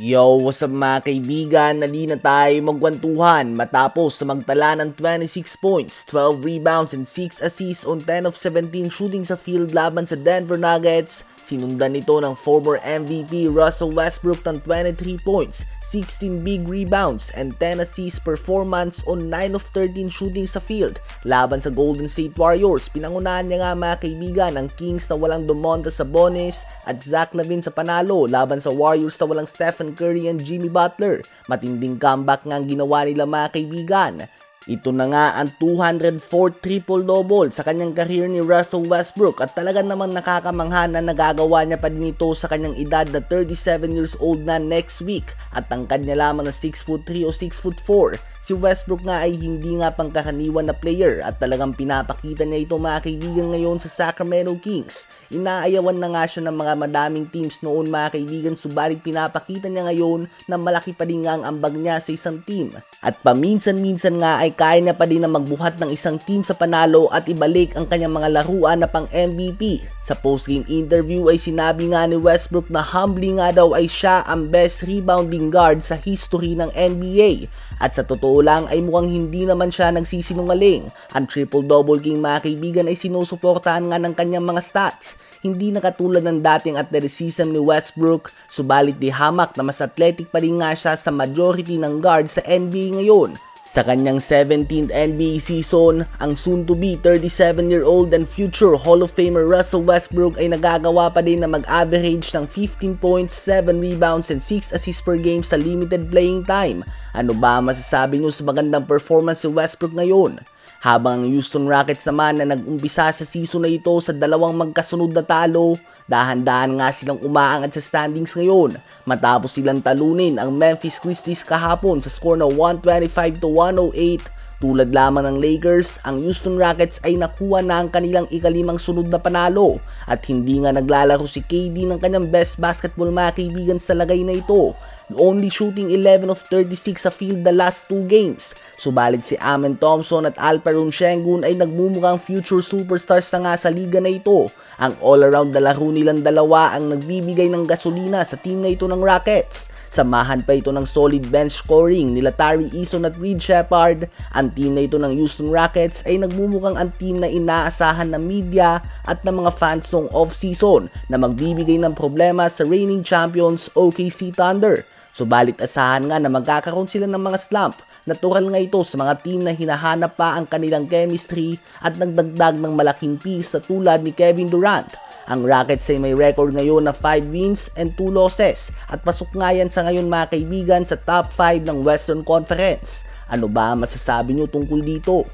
Yo, what's up mga kaibigan? Nali na tayo magkwentuhan matapos na magtala ng 26 points, 12 rebounds and 6 assists on 10 of 17 shooting sa field laban sa Denver Nuggets. Sinundan nito ng former MVP Russell Westbrook ng 23 points, 16 big rebounds and 10 assists performance on 9 of 13 shooting sa field laban sa Golden State Warriors. Pinangunahan niya nga mga kaibigan ang Kings na walang Domantas Sabonis at Zach LaVine sa panalo laban sa Warriors na walang Stephen Curry and Jimmy Butler. Matinding comeback nga ang ginawa nila mga kaibigan. Ito na nga ang 204th triple-double sa kanyang career ni Russell Westbrook at talaga namang nakakamangha na nagagawa niya pa din ito sa kanyang edad na 37 years old na next week at tangkad niya lamang na 6'3" o 6'4". Si Westbrook nga ay hindi nga pangkaraniwan na player at talagang pinapakita niya ito mga kaibigan ngayon sa Sacramento Kings. Inaayawan na nga siya ng mga madaming teams noon mga kaibigan, subalit pinapakita niya ngayon na malaki pa din nga ang ambag niya sa isang team. At paminsan-minsan nga ay kaya niya pa din na magbuhat ng isang team sa panalo at ibalik ang kanyang mga laruan na pang MVP. Sa post-game interview ay sinabi nga ni Westbrook na humbling nga daw ay siya ang best rebounding guard sa history ng NBA. At sa totoo lang ay mukhang hindi naman siya nagsisinungaling. Ang triple-double king mga kaibigan ay sinusuportahan nga ng kanyang mga stats. Hindi na katulad ng dating athleticism ni Westbrook, subalit di hamak na mas athletic pa rin nga siya sa majority ng guard sa NBA ngayon. Sa kanyang 17th NBA season, ang soon-to-be 37-year-old and future Hall of Famer Russell Westbrook ay nagagawa pa din na mag-average ng 15 points, 7 rebounds and 6 assists per game sa limited playing time. Ano ba masasabi nyo sa magandang performance si Westbrook ngayon? Habang ang Houston Rockets naman na nag-umpisa sa season na ito sa dalawang magkasunod na talo, dahan-dahan nga silang umaangat sa standings ngayon matapos silang talunin ang Memphis Grizzlies kahapon sa score na 125-108. Tulad lamang ng Lakers, ang Houston Rockets ay nakuha na ang kanilang ikalimang sunod na panalo at hindi nga naglalaro si KD ng kanyang best basketball mga kaibigan sa lagay na ito, only shooting 11 of 36 sa field the last 2 games. Subalit si Amen Thompson at Alperen Sengun ay nagmumukhang future superstars na nga sa liga na ito. Ang all-around na laro nilang dalawa ang nagbibigay ng gasolina sa team na ito ng Rockets. Samahan pa ito ng solid bench scoring nila Tari Eason at Reed Sheppard. Ang team na ito ng Houston Rockets ay nagmumukhang ang team na inaasahan ng media at ng mga fans noong off-season na magbibigay ng problema sa reigning champions OKC Thunder. Subalit asahan nga na magkakaroon sila ng mga slump. Natural nga ito sa mga team na hinahanap pa ang kanilang chemistry at nagdagdag ng malaking piece na tulad ni Kevin Durant. Ang Rockets ay may record ngayon na 5 wins and 2 losses at pasok nga yan sa ngayon mga kaibigan sa top 5 ng Western Conference. Ano ba masasabi nyo tungkol dito?